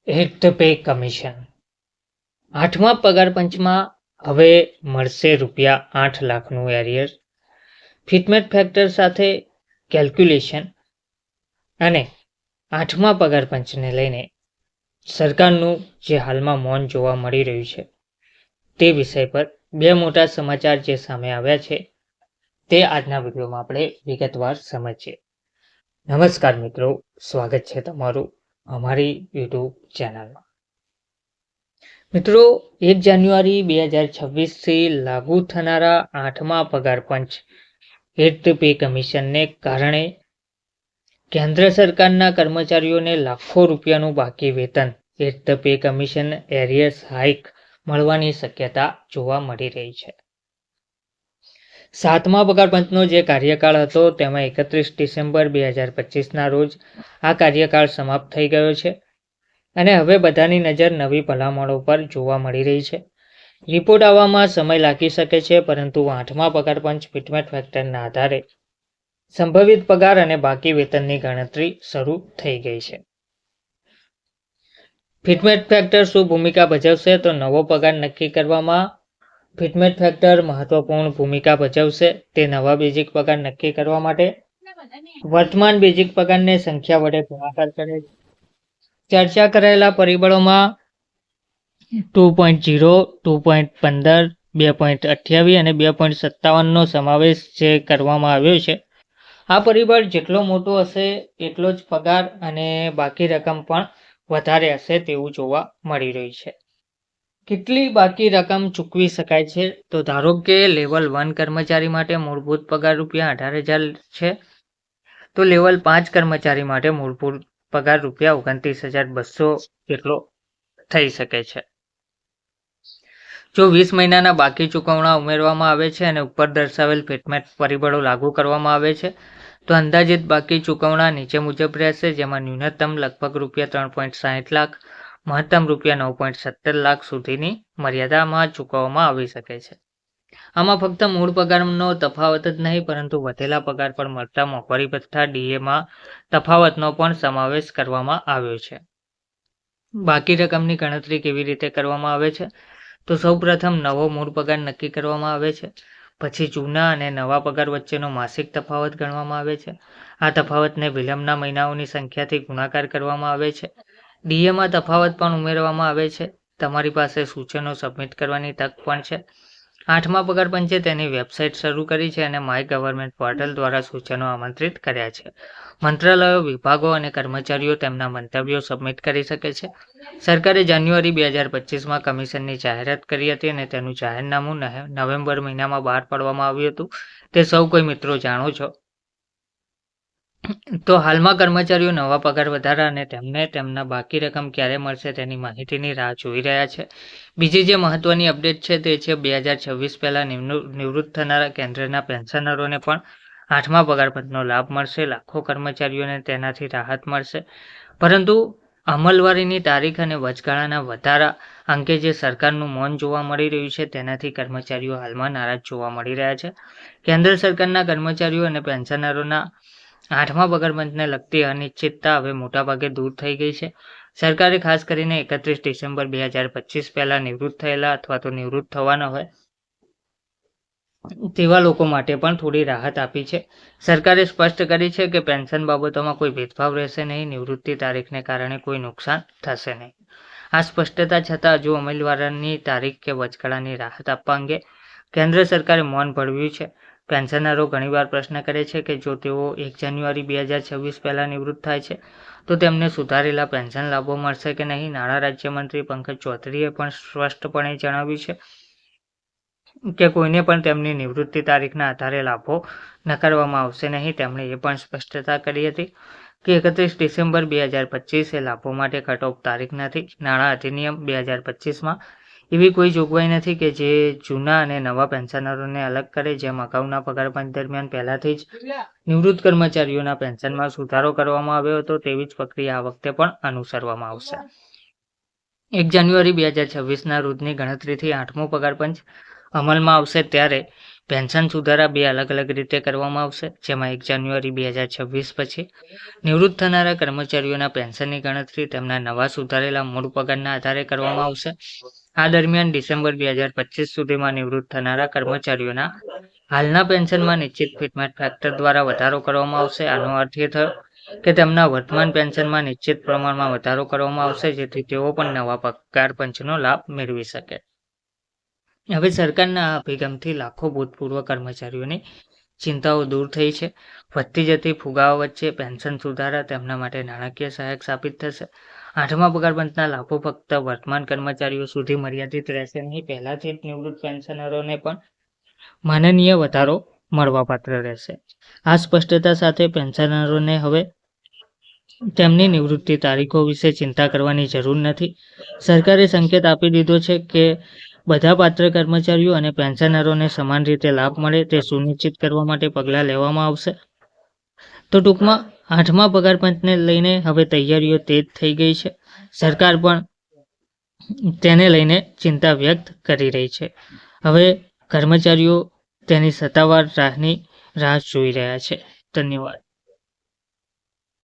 Hit pay commission 8મા પગાર પંચમાં હવે મળશે ₹8 લાખનું એરિયર. ફિટમેટ ફેક્ટર સાથે કેલ્ક્યુલેશન અને 8મા પગાર પંચને લઈને સરકારનું જે હાલમાં મૌન જોવા મળી રહ્યું છે તે વિષય પર બે મોટા સમાચાર જે સામે આવ્યા છે તે આજના વિડીયોમાં આપણે વિગતવાર સમજીએ. નમસ્કાર મિત્રો, સ્વાગત છે તમારું અમારી યુટ્યુબ ચેનલમાં. મિત્રો, 1 જાન્યુઆરી 2026થી લાગુ થનારા 8મા પગાર પંચ હિટ પે કમિશનને કારણે કેન્દ્ર સરકારના કર્મચારીઓને લાખો રૂપિયાનું બાકી વેતન હિટ પે કમિશન એરિયર્સ હાઇક મળવાની શક્યતા જોવા મળી રહી છે. 7મા પગાર પંચનો જે કાર્યકાળ હતો તેમાં 31 ડિસેમ્બર 2025ના રોજ આ કાર્યકાળ સમાપ્ત થઈ ગયો છે અને હવે બધાની નજર નવી ભલામણો પર જોવા મળી રહી છે. રિપોર્ટ આવવામાં સમય લાગી શકે છે, પરંતુ 8મા પગાર પંચ ફિટમેટ ફેક્ટરના આધારે સંભવિત પગાર અને બાકી વેતનની ગણતરી શરૂ થઈ ગઈ છે. ફિટમેટ ફેક્ટર શું ભૂમિકા ભજવશે? તો નવો પગાર નક્કી કરવામાં ફિટમેટ ફેક્ટર મહત્વપૂર્ણ ભૂમિકા ભજવશે. તે નવા બેઝિક પગાર નક્કી કરવા માટે વર્તમાન બેઝિક પગારને સંખ્યા વડે ગુણાકાર કરે છે. ચર્ચા કરાયેલા પરિબળોમાં 2.0, 2.15, 2.28 અને 2.57નો સમાવેશ જે કરવામાં આવ્યો છે. આ પરિબળ જેટલો મોટો હશે એટલો જ પગાર અને બાકી રકમ પણ વધારે હશે તેવું જોવા મળી રહ્યું છે. કેટલી બાકી રકમ ચૂકવી શકાય છે? તો ધારો કે લેવલ 1 કર્મચારી માટે મૂળભૂત પગાર ₹18,000 છે, તો લેવલ 5 કર્મચારી માટે મૂળભૂત પગાર ₹29,200 જેટલો થઈ શકે છે. જો 20 મહિનાના બાકી ચૂકવણા ઉમેરવામાં આવે છે અને ઉપર દર્શાવેલ ફિટમેટ પરિબળો લાગુ કરવામાં આવે છે, તો અંદાજિત બાકી ચૂકવણા નીચે મુજબ રહેશે, જેમાં ન્યૂનતમ લગભગ ₹3.60 લાખ, મહત્તમ ₹9.70 લાખ સુધીની મર્યાદામાં ચૂકવવામાં આવી શકે છે. આમાં ફક્ત મૂળ પગારનો તફાવત જ નહીં, પરંતુ વધેલા પગાર પર મળતા મોંઘવારી ભથ્થા DAમાં તફાવતનો પણ સમાવેશ કરવામાં આવ્યો છે. બાકી રકમની ગણતરી કેવી રીતે કરવામાં આવે છે? તો સૌપ્રથમ નવો મૂળ પગાર નક્કી કરવામાં આવે છે. પછી જૂના અને નવા પગાર વચ્ચેનો માસિક તફાવત ગણવામાં આવે છે. આ તફાવતને વિલંબના મહિનાઓની સંખ્યાથી ગુણાકાર કરવામાં આવે છે. DAમાં તફાવત પણ ઉમેરવામાં આવે છે. તમારી પાસે સૂચનો સબમિટ કરવાની તક પણ છે. 8મા પગાર પંચે તેની વેબસાઇટ શરૂ કરી છે અને માય ગવર્મેન્ટ પોર્ટલ દ્વારા સૂચનો આમંત્રિત કર્યા છે. મંત્રાલયો, વિભાગો અને કર્મચારીઓ તેમના મંતવ્યો સબમિટ કરી શકે છે. સરકારે જાન્યુઆરી 2025માં કમિશનની જાહેરાત કરી હતી અને તેનું જાહેરનામું નવેમ્બર મહિનામાં બહાર પાડવામાં આવ્યું હતું. તે સૌ કોઈ મિત્રો જાણો છો. તો હાલમાં કર્મચારીઓ નવા પગાર વધારા અને તેમને તેમના બાકી રકમ ક્યારે મળશે તેની માહિતીની રાહ જોઈ રહ્યા છે. બીજી જે મહત્વની અપડેટ છે તે છે 2026 પહેલા નિવૃત્ત થનારા કેન્દ્રના પેન્શનરોને પણ 8મા પગાર પંચનો લાભ મળશે. લાખો કર્મચારીઓને તેનાથી રાહત મળશે, પરંતુ અમલવારીની તારીખ અને વચગાળાના વધારા અંગે જે સરકારનું મૌન જોવા મળી રહ્યું છે તેનાથી કર્મચારીઓ હાલમાં નારાજ જોવા મળી રહ્યા છે. કેન્દ્ર સરકારના કર્મચારીઓ અને પેન્શનરોના 8મા પગાર પંચને લગતી અનિશ્ચિતતા હવે મોટાભાગે દૂર થઈ ગઈ છે. સરકારે ખાસ કરીને 31 ડિસેમ્બર 2025 પહેલા નિવૃત્ત થયેલા અથવા તો નિવૃત્ત થવાના હોય તેવા લોકો માટે પણ થોડી રાહત આપી છે. સરકારે સ્પષ્ટ કરી છે કે પેન્શન બાબતોમાં કોઈ ભેદભાવ રહેશે નહીં, નિવૃત્તિ તારીખને કારણે કોઈ નુકસાન થશે નહીં. આ સ્પષ્ટતા છતાં હજુ અમલવારીની તારીખ કે વચગાળાની રાહત આપવા અંગે કેન્દ્ર સરકારે મૌન ભળવ્યું છે. પેન્શનરો ઘણીવાર પ્રશ્ન કરે છે કે જો તેઓ 1 જાન્યુઆરી 2026 પહેલા નિવૃત્ત થાય છે તો તેમને સુધારેલા પેન્શન લાભો મળશે કે નહીં. નાણાં રાજ્યમંત્રી પંકજ ચૌધરીએ પણ સ્પષ્ટપણે જણાવ્યું છે કે કોઈને પણ તેમની નિવૃત્તિ તારીખના આધારે લાભો નકારવામાં આવશે નહીં. તેમણે એ પણ સ્પષ્ટતા કરી હતી કે 31 ડિસેમ્બર 2025 એ લાભો માટે કટ ઓફ તારીખ નથી. નાણાં અધિનિયમ 2025માં એવી કોઈ જોગવાઈ નથી કે જે જૂના અને નવા પેન્શનરોને અલગ કરે. જેમ અગાઉના પગાર પંચ દરમિયાન પહેલાથી જ નિવૃત્ત કર્મચારીઓના પેન્શનમાં સુધારો કરવામાં આવ્યો હતો, તેવી જ પ્રક્રિયા આ વખતે પણ અનુસરવામાં આવશે. 1 જાન્યુઆરી 2026ના રોજની ગણતરીથી 8મો પગાર પંચ અમલમાં આવશે, ત્યારે પેન્શન સુધારા બે અલગ અલગ રીતે કરવામાં આવશે, જેમાં 1 જાન્યુઆરી 2026 પછી નિવૃત્ત થનારા કર્મચારીઓના પેન્શનની ગણતરી તેમના નવા સુધારેલા મૂળ પગારના આધારે કરવામાં આવશે. આ દરમિયાન ડિસેમ્બર 2025 સુધીમાં નિવૃત્ત થનારા કર્મચારીઓના હાલના પેન્શનમાં નિશ્ચિત ફિટમેટ ફેક્ટર દ્વારા વધારો કરવામાં આવશે. આનો અર્થ એ થયો કે તેમના વર્તમાન પેન્શનમાં નિશ્ચિત પ્રમાણમાં વધારો કરવામાં આવશે, જેથી તેઓ પણ નવા પગાર પંચનો લાભ મેળવી શકે. હવે સરકારના આ અભિગમથી લાખો ભૂતપૂર્વ કર્મચારીઓની ચિંતાઓ દૂર થઈ છે. વધતી જતી ફુગાવા વચ્ચે પેન્શન સુધારા તેમના માટે નાણાકીય સહાયક સાબિત થશે. 8મા પગાર પંચના લાભો ફક્ત વર્તમાન કર્મચારીઓ સુધી મર્યાદિત રહેશે નહીં, પહેલાથી જ નિવૃત્ત પેન્શનરોને પણ માનનીય વધારો મળવાપાત્ર રહેશે. આ સ્પષ્ટતા સાથે પેન્શનરોને હવે તેમની નિવૃત્તિ તારીખો વિશે ચિંતા કરવાની જરૂર નથી. સરકારે સંકેત આપી દીધો છે કે બધા પાત્ર કર્મચારીઓ અને પેન્શનરોને સમાન રીતે લાભ મળે તે સુનિશ્ચિત કરવા માટે પગલાં લેવામાં આવશે. તો ટૂંકમાં 8મા પગાર પંચને લઈને હવે તૈયારીઓ તેજ થઈ ગઈ છે. સરકાર પણ તેને લઈને ચિંતા વ્યક્ત કરી રહી છે. હવે કર્મચારીઓ તેની સત્તાવાર રાહ જોઈ રહ્યા છે. ધન્યવાદ.